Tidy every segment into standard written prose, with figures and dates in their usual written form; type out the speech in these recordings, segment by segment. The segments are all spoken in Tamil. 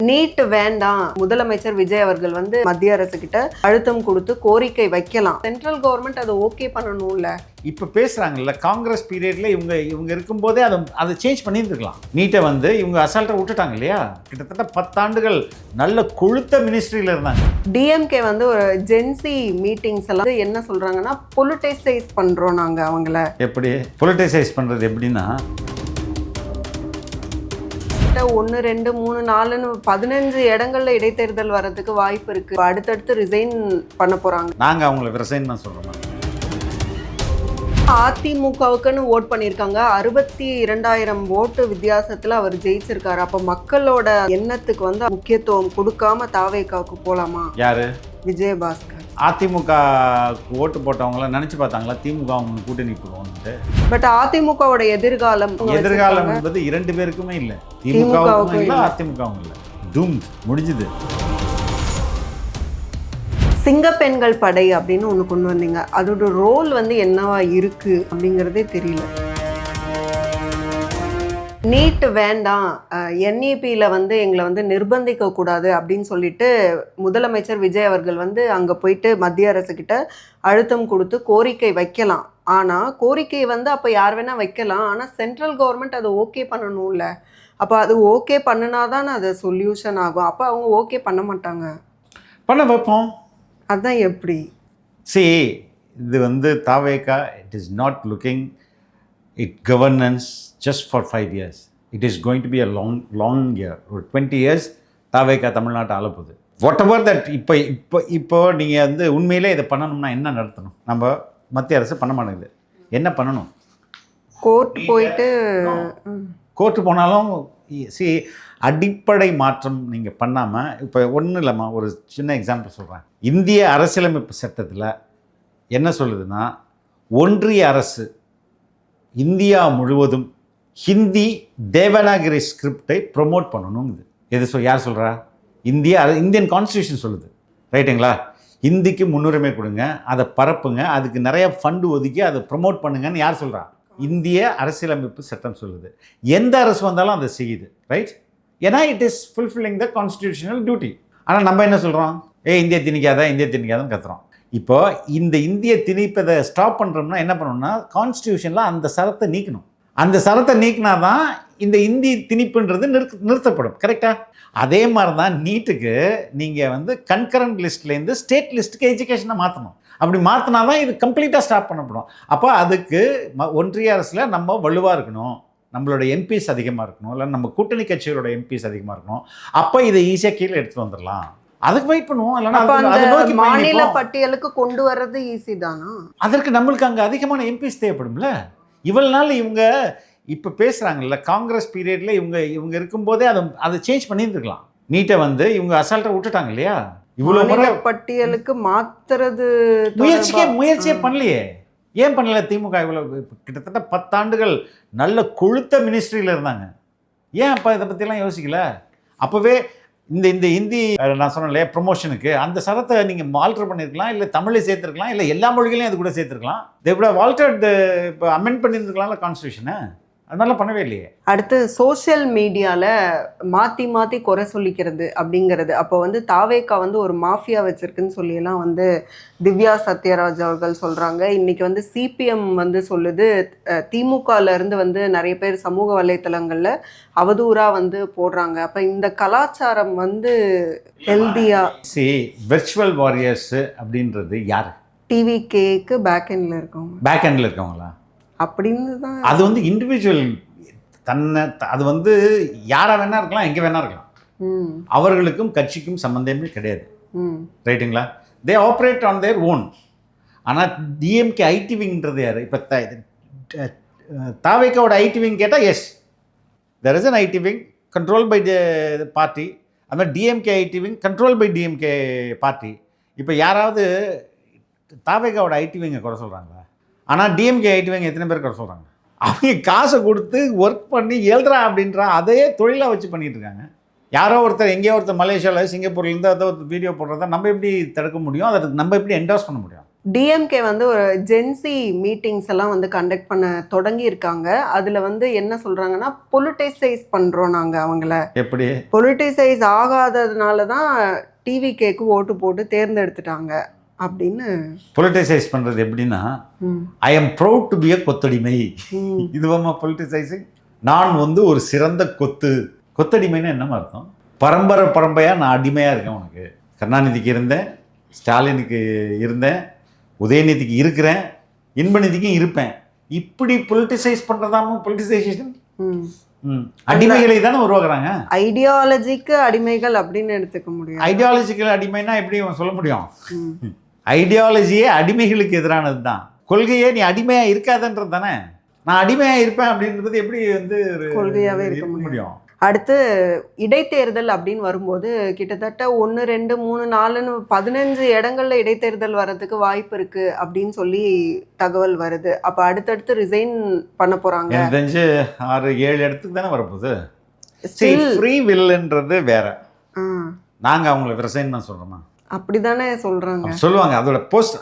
நீட் வேண்டாம். முதலமைச்சர் விஜய் அவர்கள் வந்து மத்திய அரசு கிட்ட அழுத்தம் கொடுத்து கோரிக்கை வைக்கலாம். சென்ட்ரல் கவர்மெண்ட் அதை ஓகே பண்ணணும்ல. இப்போ பேசுகிறாங்கல்ல, காங்கிரஸ் பீரியடில் இவங்க இருக்கும்போதே அதை சேஞ்ச் பண்ணியிருந்துருக்கலாம். நீட்டை வந்து இவங்க அசால்ட்டாக விட்டுட்டாங்க இல்லையா? கிட்டத்தட்ட 10 ஆண்டுகள் நல்ல கொழுத்த மினிஸ்ட்ரியில் இருந்தாங்க. டிஎம்கே வந்து ஒரு ஜென்சி மீட்டிங்ஸ் எல்லாம் என்ன சொல்கிறாங்கன்னா, பொலிட்டிசைஸ் பண்ணுறோம் நாங்கள் அவங்கள. எப்படி பொலிட்டிசைஸ் பண்ணுறது எப்படின்னா, 1 2 3 4ன்னு 15 இடங்கள்ல இடைத்தேர்தல் வர்றதுக்கு வாய்ப்பு இருக்கு. அடுத்தடுத்து ரிசைன் பண்ண போறாங்க. நாங்கள் அவங்கள ரிசைன் தான் சொல்கிறோம். அதிமுகவுக்குன்னு ஓட் பண்ணியிருக்காங்க. 62,000 ஓட்டு வித்தியாசத்தில் அவர் ஜெயிச்சிருக்காரு. அப்போ மக்களோட எண்ணத்துக்கு வந்து முக்கியத்துவம் கொடுக்காம தாவேக்காவுக்கு போகலாமா? யாரு? விஜயபாஸ்கர். அதிமுக ஓட்டு போட்டவங்களாம் நினச்சி பார்த்தாங்களா திமுக அவங்க கூட்டணி போடுவோம்ட்டு? பட் அதிமுகவோட எதிர்காலம் என்பது 2 பேருக்குமே இல்லை. திமுகவுக்கும் இல்லை, அதிமுகவும் இல்லை. டூம் முடிஞ்சுது. சிங்கப்பெண்கள் படை அப்படின்னு ஒன்று கொண்டு வந்தீங்க. அதோட ரோல் வந்து என்னவா இருக்கு அப்படிங்கிறதே தெரியல. நீட் வேண்டாம், என்இபியில் வந்து எங்களை வந்து நிர்பந்திக்க கூடாது அப்படின்னு சொல்லிட்டு முதலமைச்சர் விஜய் அவர்கள் வந்து அங்கே போயிட்டு மத்திய அரசுக்கிட்ட அழுத்தம் கொடுத்து கோரிக்கை வைக்கலாம். ஆனால் கோரிக்கை வந்து அப்போ யார் வேணால் வைக்கலாம். ஆனால் சென்ட்ரல் கவர்மெண்ட் அதை ஓகே பண்ணணும்ல. அப்போ அது ஓகே பண்ணினாதான் அது சொல்யூஷன் ஆகும். அப்போ அவங்க ஓகே பண்ண மாட்டாங்க. பண்ண வைப்போம். அதுதான் எப்படி? இது வந்து தாவேகா, it is not looking it governance just for 5 years. It is going to be a long year. ஒரு 20 years தாவேகா தமிழ்நாட்டை ஆளப்போகுது. வாட் எவர் தட் இப்போ நீங்கள் வந்து உண்மையிலே இதை பண்ணணும்னா என்ன நடத்தணும்? நம்ம மத்திய அரசு பண்ண மாட்டேங்குது. என்ன பண்ணணும்? கோர்ட்டு போனாலும் அடிப்படை மாற்றம் நீங்கள் பண்ணாமல், இப்போ ஒன்றும் இல்லைம்மா, ஒரு சின்ன எக்ஸாம்பிள் சொல்கிறேன். இந்திய அரசியலமைப்பு சட்டத்தில் என்ன சொல்லுதுன்னா, ஒன்றிய அரசு இந்தியா முழுவதும் ஹிந்தி தேவநாகரி ஸ்கிரிப்டை ப்ரொமோட் பண்ணணுங்குது. யார் சொல்கிறா? இந்தியன் கான்ஸ்டியூஷன் சொல்லுது. ரைட்டுங்களா? ஹிந்திக்கு முன்னுரிமை கொடுங்க, அதை பரப்புங்க, அதுக்கு நிறைய ஃபண்டு ஒதுக்கி அதை ப்ரொமோட் பண்ணுங்கன்னு யார் சொல்கிறா? இந்திய அரசியலமைப்பு சட்டம் சொல்லுது. எந்த அரசு வந்தாலும் அதை செய்யுது. ரைட்? ஏன்னா it is fulfilling the constitutional duty. ஆனால் நம்ம என்ன சொல்கிறோம்? இந்திய திணிக்காதான்னு கத்துறோம். இப்போ இந்த இந்திய திணிப்பதை ஸ்டாப் பண்ணுறோம்னா என்ன பண்ணணும்னா, கான்ஸ்டியூஷனில் அந்த சரத்தை நீக்கணும். அந்த சரத்தை நீக்கினா தான் இந்த இந்தி திணிப்புன்றது நிறுத்தப்படும். கரெக்டாக? அதே மாதிரி தான் நீட்டுக்கு நீங்கள் வந்து கன்கரண்ட் லிஸ்ட்லேருந்து ஸ்டேட் லிஸ்ட்டுக்கு எஜுகேஷனை மாற்றணும். அப்படி மாற்றினா தான் இது கம்ப்ளீட்டாக ஸ்டாப் பண்ணப்படும். அப்போ அதுக்கு ஒன்றிய அரசில் நம்ம வலுவாக இருக்கணும், நம்மளோட எம்பிஸ் அதிகமாக இருக்கணும், இல்லை நம்ம கூட்டணி கட்சிகளோட எம்பிஸ் அதிகமாக இருக்கணும். அப்போ இதை ஈஸியாக கீழே எடுத்துகிட்டு வந்துடலாம். அதுக்கு வெயிட் பண்ணுவோம். இல்லைன்னா மாநில பட்டியலுக்கு கொண்டு வர்றது ஈஸி தானா? அதற்கு நம்மளுக்கு அங்கே அதிகமான எம்பிஸ் தேவைப்படும்ல. இவ்வளவு நாள் இவங்க இப்போ பேசுகிறாங்கல்ல, காங்கிரஸ் பீரியடில் இவங்க இருக்கும்போதே அதை சேஞ்ச் பண்ணியிருந்துருக்கலாம். நீட்டை வந்து இவங்க அசால்ட்டாக விட்டுட்டாங்க இல்லையா? இவ்வளோ முறை பட்டியலுக்கு மாற்றுறது முயற்சியே பண்ணலையே. ஏன் பண்ணல திமுக? இவ்வளோ கிட்டத்தட்ட 10 ஆண்டுகள் நல்ல கொழுத்த மினிஸ்ட்ரியில் இருந்தாங்க. ஏன் அப்போ இதை பற்றிலாம் யோசிக்கல? அப்போவே இந்த ஹிந்தி நான் சொன்னேன் இல்லையா, ப்ரொமோஷனுக்கு அந்த சரத்தை நீங்கள் ஆல்டர் பண்ணியிருக்கலாம், இல்லை தமிழை சேர்த்துருக்கலாம், இல்லை எல்லா மொழிகளையும் அது கூட சேர்த்துருக்கலாம். இதை விட வால்டர்ட் இப்போ அமெண்ட் பண்ணியிருந்துருக்கலாம்ல கான்ஸ்டியூஷனை. அதனால பண்ணவே இல்லையே. அடுத்து சோஷியல் மீடியாவில் மாற்றி குறை சொல்லிக்கிறது அப்படிங்கிறது. அப்போ வந்து தாவேக்கா வந்து ஒரு மாஃபியா வச்சுருக்குன்னு சொல்லியெல்லாம் வந்து திவ்யா சத்யராஜ் அவர்கள் சொல்கிறாங்க. இன்றைக்கி வந்து சிபிஎம் வந்து சொல்லுது, திமுகலேருந்து வந்து நிறைய பேர் சமூக வலைத்தளங்களில் அவதூறாக வந்து போடுறாங்க. அப்போ இந்த கலாச்சாரம் வந்து ஹெல்தியாக வெர்ச்சுவல் வாரியர்ஸு அப்படின்றது யார்? டிவிகேக்கு பேக் எண்டில் இருக்கவங்களா? அப்படின்னு தான். அது வந்து இண்டிவிஜுவல் அது வந்து யாரா வேணா இருக்கலாம், எங்கே வேணா இருக்கலாம். அவர்களுக்கும் கட்சிக்கும் சம்பந்தமே கிடையாது. ரைட்டுங்களா? They operate on their own. ஆனால் டிஎம்கே ஐடி விங்ன்றது யார்? இப்போ தாவேக்காவோட ஐடி விங் கேட்டால் yes, there is an IT wing control by the party. அது மாதிரி DMK IT wing control by DMK party. இப்போ யாராவது தாவேக்காவோட ஐடி விங்கை குறை சொல்கிறாங்களா? ஆனால் டிஎம்கே ஐடி விங் எத்தனை பேர் குறை சொல்கிறாங்க? அவங்க காசை கொடுத்து ஒர்க் பண்ணி எழுதுறா அப்படின்றா அதையே தொழிலாக வச்சு பண்ணிகிட்டு இருக்காங்க. யாரோ ஒருத்தர் எங்கேயோ ஒருத்தர் மலேசியாவில் சிங்கப்பூர்லேருந்து அதை ஒரு வீடியோ போடுறதா நம்ம எப்படி தடுக்க முடியும்? அதை நம்ம எப்படி என்டோஸ் பண்ண முடியும்? டிஎம்கே வந்து ஒரு ஜென்சி மீட்டிங்ஸ் எல்லாம் வந்து கண்டக்ட் பண்ண தொடங்கி இருக்காங்க. அதுல வந்து என்ன சொல்றாங்கன்னா, பொலிட்டிசைஸ் பண்றோம் நாங்க அவங்கள. எப்படி? பொலிட்டிசைஸ் ஆகாததுனால தான் டிவிகேக்கு ஓட்டு போட்டு தேர்ந்தெடுத்துட்டாங்க அப்படின்னு. பொலிட்டிசைஸ் பண்ணுறது எப்படின்னா, I am proud to be a கொத்தடிமை. இதுவாமா பொலிட்டிசைசிங்? நான் வந்து ஒரு சிறந்த கொத்தடிமைன்னு என்னமா அர்த்தம்? பரம்பரையாக நான் அடிமையாக இருக்கேன். உனக்கு கருணாநிதிக்கு இருந்தேன், ஸ்டாலினுக்கு இருந்தேன், உதயநிதிக்கு இருக்கிறேன், இன்பநிதிக்கும் இருப்பேன். இப்படி பொலிட்டிசைஸ் பண்ணுறதாம பொலிட்டிசைசேஷன். அடிமைகளை தானே உருவாக்குறாங்க. ஐடியாலஜிக்கு அடிமைகள் அப்படின்னு எடுத்துக்க முடியும். ஐடியாலஜிக்கல் அடிமைனா எப்படி சொல்ல முடியும்? ஐடியாலஜியே அடிமைகளுக்கு எதிரானது தான். கொள்கையே நீ அடிமையா இருக்காதுன்றது தானே. நான் அடிமையா இருப்பேன் அப்படின்றது எப்படி வந்து கொள்கையாவே இருக்க முடியும்? அடுத்து இடைத்தேர்தல் அப்படின்னு வரும்போது கிட்டத்தட்ட 1, 2, 3, 4ன்னு 15 இடங்கள்ல இடைத்தேர்தல் வர்றதுக்கு வாய்ப்பு இருக்கு அப்படின்னு சொல்லி தகவல் வருது. அப்ப அடுத்தடுத்து ரிசைன் பண்ண போறாங்க. எனக்கு தெரிஞ்சு 6, 7 இடத்துக்கு தானே வரப்போகுது. ஃப்ரீ வில்ன்றது வேற. நாங்க அவங்களை ரிசைன் பண்ண சொல்றோமா? அப்படிதானே சொல்றாங்க, சொல்லுவாங்க.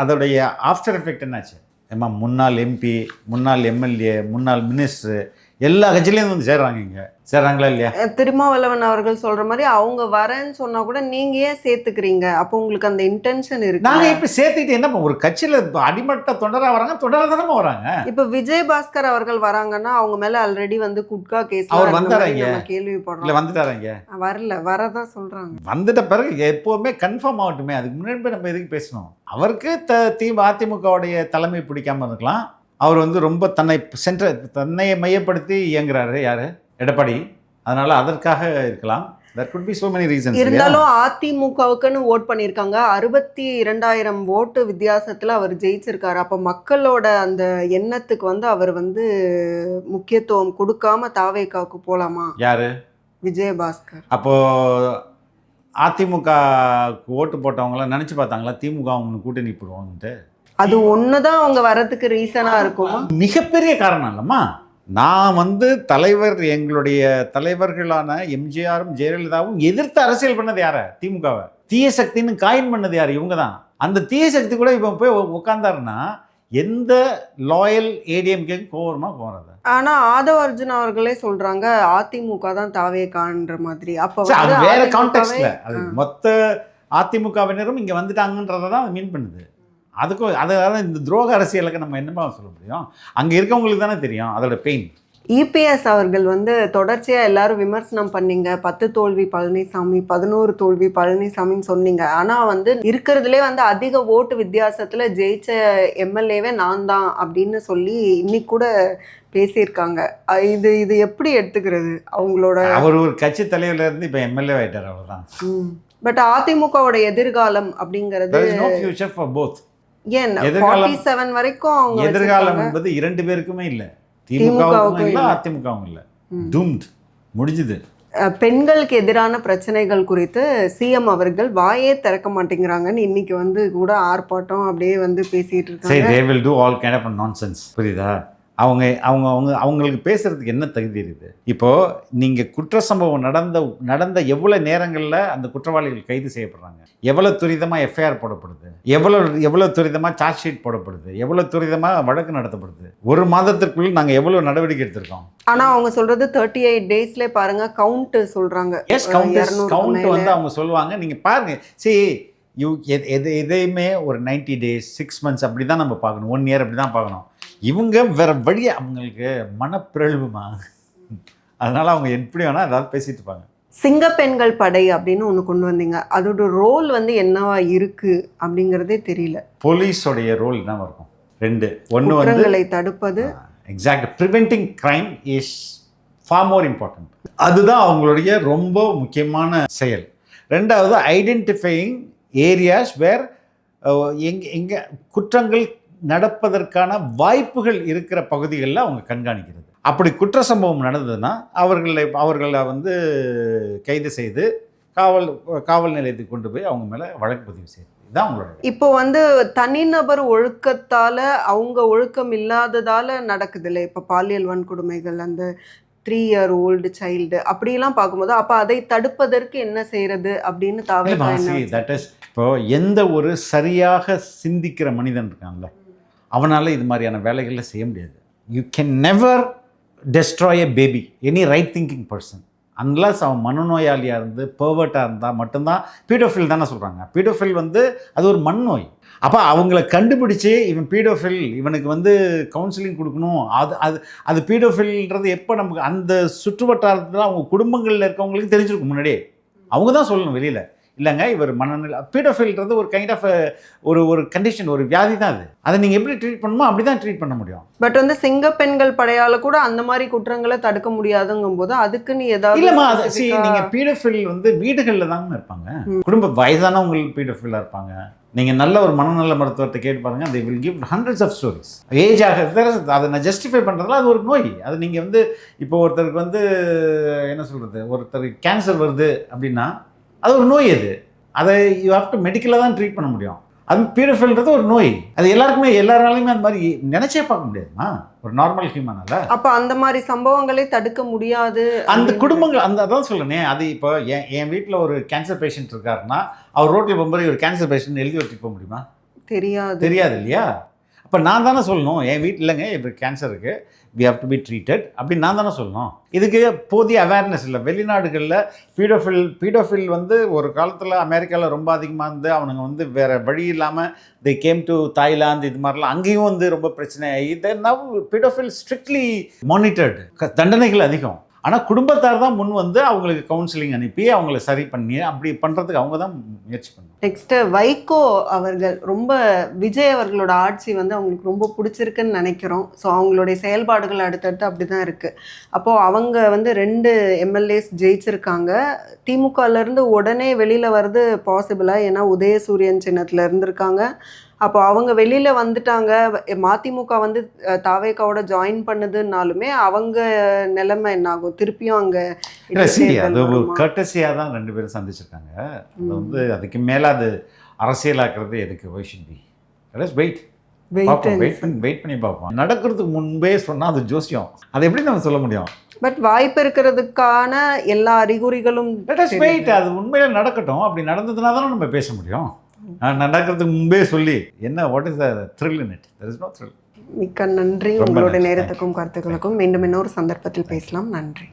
அதோடைய ஆஃப்டர் எஃபெக்ட் என்னாச்சு? ஏமா முன்னாள் எம்பி, முன்னாள் எம்எல்ஏ, முன்னாள் மினிஸ்டர் எல்லா கட்சியிலேருந்து வந்து சேர்றாங்க. இங்கே சேர்றாங்களா இல்லையா? திருமாவளவன் அவர்கள் சொல்ற மாதிரி அவங்க வரேன்னு சொன்னா கூட நீங்க ஏன் சேர்த்துக்கிறீங்க? அப்போ உங்களுக்கு அந்த இன்டென்ஷன் இருக்கு. நாங்க இப்ப சேர்த்துக்கிட்டு என்ன ஒரு கட்சியில அடிமட்ட தொண்டரா வராங்க, தொண்டரா தானே வராங்க. இப்ப விஜயபாஸ்கர் அவர்கள் வராங்கன்னா அவங்க மேல ஆல்ரெடி வந்து குட்கா கேஸ் அவர் வந்தாராங்க, கேள்விப்படுறோம். இல்ல வந்துட்டாராங்க, வரதான் சொல்றாங்க. வந்துட்ட பிறகு எப்பவுமே கன்ஃபார்ம் ஆகட்டுமே. அதுக்கு முன்னாடி நம்ம எதுக்கு பேசணும்? அவருக்கு அதிமுகவுடைய தலைமை பிடிக்காம இருக்கலாம். அவர் வந்து ரொம்ப தன்னை மையப்படுத்தி இயங்குறாரு. யாரு? எடப்பாடி. அதனால அதற்காக இருக்கலாம். There could be so many reasons. இருந்தாலும் அதிமுகவுக்குன்னு ஓட் பண்ணியிருக்காங்க. 62,000 ஓட்டு வித்தியாசத்துல அவர் ஜெயிச்சிருக்காரு. அப்ப மக்களோட அந்த எண்ணத்துக்கு வந்து அவர் வந்து முக்கியத்துவம் கொடுக்காம தாவேகாவுக்கு போலாமா? யாரு? விஜயபாஸ்கர். அப்போ அதிமுக ஓட்டு போட்டவங்களாம் நினைச்சு பார்த்தாங்களா திமுக அவங்க கூட்டணி போடுவாங்கன்ட்டு? அது ஒண்ணுதான் அவங்க வர்றதுக்கு ரீசனா இருக்குமா? மிகப்பெரிய காரணம் இல்லம்மா. நான் வந்து எங்களுடைய தலைவர்களான எம்ஜிஆரும் ஜெயலலிதாவும் எதிர்த்து அரசியல் பண்ணது யார? திமுகவை. தீய சக்தின்னு காயின் பண்ணது யாரு? இவங்க தான். அந்த தீய சக்தி கூட இப்போ போய் உட்கார்ந்தாருன்னா எந்த லாயல் ஏடிஎம்கே கோவரமா போறது? ஆனா ஆதவ அர்ஜுன் அவர்களே சொல்றாங்க அதிமுக தான் தாவேகான்ற மாதிரி. அப்ப அது வேற கான்டெக்ஸ்ட்ல, அது மொத்த அதிமுகவினரும் இங்க வந்துட்டாங்கன்றதை தான் மீன் பண்ணுது. அதுக்கும் அதாவது இந்த துரோக அரசியலுக்கு நம்ம என்னமா சொல்ல முடியும்? அங்கே இருக்கவங்களுக்கு தானே தெரியும் அதோட பெயின். இபிஎஸ் அவர்கள் வந்து தொடர்ச்சியாக எல்லாரும் விமர்சனம் பண்ணீங்க. 10 தோல்வி பழனிசாமி, 11 தோல்வி பழனிசாமின்னு சொன்னீங்க. ஆனால் வந்து இருக்கிறதுலே வந்து அதிக ஓட்டு வித்தியாசத்தில் ஜெயிச்ச எம்எல்ஏவே நான் தான் அப்படின்னு சொல்லி இன்னைக்கு கூட பேசியிருக்காங்க. இது எப்படி எடுத்துக்கிறது அவங்களோட? அவர் ஒரு கட்சி தலைவர்ல இருந்து இப்போ எம்எல்ஏ ஆயிட்டார், அவ்வளோதான். பட் அதிமுகவோட எதிர்காலம் அப்படிங்கிறது ஏன் 47 வரைக்கும் அவங்க எதிர்காலம் என்பது 2 பேருக்குமே இல்லை. திமுகவுக்கும் இல்லை, அதிமுகவும் இல்லை. டூம்ட், முடிஞ்சுது. பெண்களுக்கு எதிரான பிரச்சனைகள் குறித்து சிஎம் அவர்கள் வாயே திறக்க மாட்டேங்கிறாங்கன்னு இன்னைக்கு வந்து கூட ஆர்ப்பாட்டம் அப்படியே வந்து பேசிட்டு இருக்காங்க. they will do all kind of nonsense. புரியுதா? அவங்களுக்கு பேசுறதுக்கு என்ன தகுதி இருக்குது? இப்போ நீங்க குற்ற சம்பவம் நடந்த எவ்வளவு நேரங்கள்ல அந்த குற்றவாளிகள் கைது செய்யப்படுறாங்க, எவ்வளவு துரிதமா எஃப்ஐஆர் போடப்படுது, எவ்வளவு துரிதமா சார்ஜ் ஷீட் போடப்படுது, எவ்வளவு துரிதமா வழக்கு நடத்தப்படுது. ஒரு மாதத்திற்குள்ள நாங்க எவ்வளவு நடவடிக்கை எடுத்திருக்கோம். ஆனா அவங்க சொல்றது 38 டேஸ்ல பாருங்க கவுண்ட் சொல்றாங்க. எஸ், கவுண்ட் வந்து அவங்க சொல்லுவாங்க. நீங்க பாருங்க, எதையுமே ஒரு 90 days 6 months அப்படி தான் நம்ம பார்க்கணும், 1 year அப்படி தான் பார்க்கணும். இவங்க வேற வழியை, அவங்களுக்கு மனப்பிறழ்வுமா, அதனால அவங்க எப்படி வேணா ஏதாவது பேசிட்டு இருப்பாங்க. சிங்கப்பெண்கள் படை அப்படின்னு ஒன்று கொண்டு வந்தீங்க. அதோட ரோல் வந்து என்னவா இருக்கு அப்படிங்கிறதே தெரியல. போலீஸோடைய ரோல் என்னவா இருக்கும்? 2. ஒன்று வந்து தடுப்பது. Exact. Preventing crime is for more important. அதுதான் அவங்களுடைய ரொம்ப முக்கியமான செயல். 2வது ஐடென்டிஃபையிங் ஏரியாஸ் வேர் எங்கே குற்றங்கள் நடப்பதற்கான வாய்ப்புகள் இருக்கிற பகுதிகளில் அவங்க கண்காணிக்கிறது. அப்படி குற்ற சம்பவம் நடந்ததுன்னா அவர்களை வந்து கைது செய்து காவல் நிலையத்துக்கு கொண்டு போய் அவங்க மேலே வழக்கு பதிவு செய்யுது. இதுதான் அவங்களோட. இப்போ வந்து தனிநபர் ஒழுக்கத்தால், அவங்க ஒழுக்கம் இல்லாததால் நடக்குது இல்லை இப்போ பாலியல் வன்கொடுமைகள், அந்த 3-year-old சைல்டு அப்படிலாம் பார்க்கும்போது அப்போ அதை தடுப்பதற்கு என்ன செய்யறது அப்படின்னு தாவேகா என்ன தட் இஸ் இப்போ எந்த ஒரு சரியாக சிந்திக்கிற மனிதன் இருக்கான்ல அவனால் இது மாதிரியான வேலைகளை செய்ய முடியாது. You can never destroy a baby, any right thinking person, unless அவன் மனநோயாளியாக இருந்து பெர்வர்ட்டாக இருந்தால் மட்டும்தான். பீடோஃபில் தானே சொல்கிறாங்க. பீடோஃபில் வந்து அது ஒரு மனநோய். அப்போ அவங்கள கண்டுபிடிச்சி இவன் பீடோஃபில், இவனுக்கு வந்து கவுன்சிலிங் கொடுக்கணும். அது பீடோஃபில்ன்றது எப்போ நமக்கு அந்த சுற்று வட்டாரத்தில் அவங்க குடும்பங்களில் இருக்கவங்களுக்கு தெரிஞ்சிருக்கும் முன்னாடியே. அவங்க தான் சொல்லணும் வெளியில், இல்லைங்க இவர் மனநிலை. பீடோஃபில்ன்றது ஒரு கைண்ட் ஆஃப் ஒரு கண்டிஷன், ஒரு வியாதி தான் அது. அதை நீங்கள் எப்படி ட்ரீட் பண்ணணுமோ அப்படி தான் ட்ரீட் பண்ண முடியும். பட் வந்து சிங்க பெண்கள் படையால கூட அந்த மாதிரி குற்றங்களை தடுக்க முடியாதுங்கும் போது அதுக்குன்னு ஏதாவது இல்லைம்மா, நீங்கள் பீடோஃபில் வந்து வீடுகளில் தாங்க இருப்பாங்க. குடும்ப வயதானவங்களுக்கு பீடோஃபில்லாக இருப்பாங்க. நீங்கள் நல்ல ஒரு மனநல மருத்துவத்தை கேட்டு பாருங்கள், they will give hundreds of stories. Age ஆக அதை நான் ஜஸ்டிஃபை பண்ணுறதுல அது ஒரு நோய். அது நீங்கள் வந்து இப்போ ஒருத்தருக்கு வந்து என்ன சொல்கிறது, ஒருத்தருக்கு கேன்சர் வருது அப்படின்னா அது ஒரு நோய். அதை யூ ஹேவ் டு மெடிக்கலாக தான் ட்ரீட் பண்ண முடியும். அது பீடோஃபில்ன்றது ஒரு நோய். அது எல்லாராலையுமே அந்த மாதிரி நினைச்சே பார்க்க முடியாதுமா ஒரு நார்மல் ஹியூமனால. அப்போ அந்த மாதிரி சம்பவங்களை தடுக்க முடியாது. அந்த குடும்பங்கள் அதான் சொல்லணே. அது இப்போ என் வீட்டில் ஒரு கேன்சர் பேஷண்ட் இருக்காருன்னா அவர் ரோட்டில் போகும்போது ஒரு கேன்சர் பேஷண்ட் எழுதி வச்சுட்டு போக முடியுமா? தெரியாது இல்லையா? அப்போ நான் தானே சொல்லணும், என் வீட்டில் இல்லைங்க இப்போ கேன்சர் இருக்குது, we have to be treated அப்படின்னு நான் தானே சொல்லணும். இதுக்கு போதிய அவேர்னஸ் இல்லை. வெளிநாடுகளில் பீடோஃபில் வந்து ஒரு காலத்தில் அமெரிக்காவில் ரொம்ப அதிகமாக இருந்து அவனுங்க வந்து வேறு வழி இல்லாமல் they came to தாய்லாந்து, இது மாதிரிலாம் அங்கேயும் வந்து ரொம்ப பிரச்சனை ஆகி now பீடோஃபில் ஸ்ட்ரிக்ட்லி மானிட்டர்டு, தண்டனைகள் அதிகம். ஆனால் குடும்பத்தார் தான் முன் வந்து அவங்களுக்கு கவுன்சிலிங் அனுப்பி அவங்கள சரி பண்ணி அப்படி பண்ணுறதுக்கு அவங்க தான் முயற்சி பண்ணுவாங்க. நெக்ஸ்ட்டு வைகோ அவர்கள் ரொம்ப விஜய் அவர்களோட ஆட்சி வந்து அவங்களுக்கு ரொம்ப பிடிச்சிருக்குன்னு நினைக்கிறோம். ஸோ அவங்களுடைய செயல்பாடுகள் அடுத்தடுத்து அப்படி தான் இருக்குது. அப்போது அவங்க வந்து 2 எம்எல்ஏஸ் ஜெயிச்சிருக்காங்க. திமுகலேருந்து உடனே வெளியில் வர்றது பாசிபிளாக, ஏன்னா உதயசூரியன் சின்னத்தில் இருந்திருக்காங்க. அப்போ அவங்க வெளியில் வந்துட்டாங்க. மதிமுக வந்து தாவேகாவோட ஜாயின் பண்ணுதுன்னாலுமே அவங்க நிலைமை என்ன ஆகும்? திருப்பியும் அங்கே அது ஒரு கர்டசியாக தான் 2 பேரும் சந்திச்சிருக்காங்க. அது வந்து அதுக்கு மேலே அது அரசியலாக்குறது எதுக்கு? வை ஷுட் பி வெயிட் பண்ணி பார்ப்போம். நடக்கிறதுக்கு முன்பே சொன்னால் அது ஜோசியம், அதை எப்படி நம்ம சொல்ல முடியும்? பட் வாய்ப்பு இருக்கிறதுக்கான எல்லா அறிகுறிகளும் அது உண்மையில நடக்கட்டும். அப்படி நடந்ததுனா தானே நம்ம பேச முடியும். நடக்கிறதுக்கு முன்பே சொல்லி என்ன, what is the thrill in it? There is no thrill. மிக்க நன்றி. உங்களோட நேரத்துக்கும் கருத்துக்களுக்கும். மீண்டும் இன்னொரு சந்தர்ப்பத்தில் பேசலாம். நன்றி.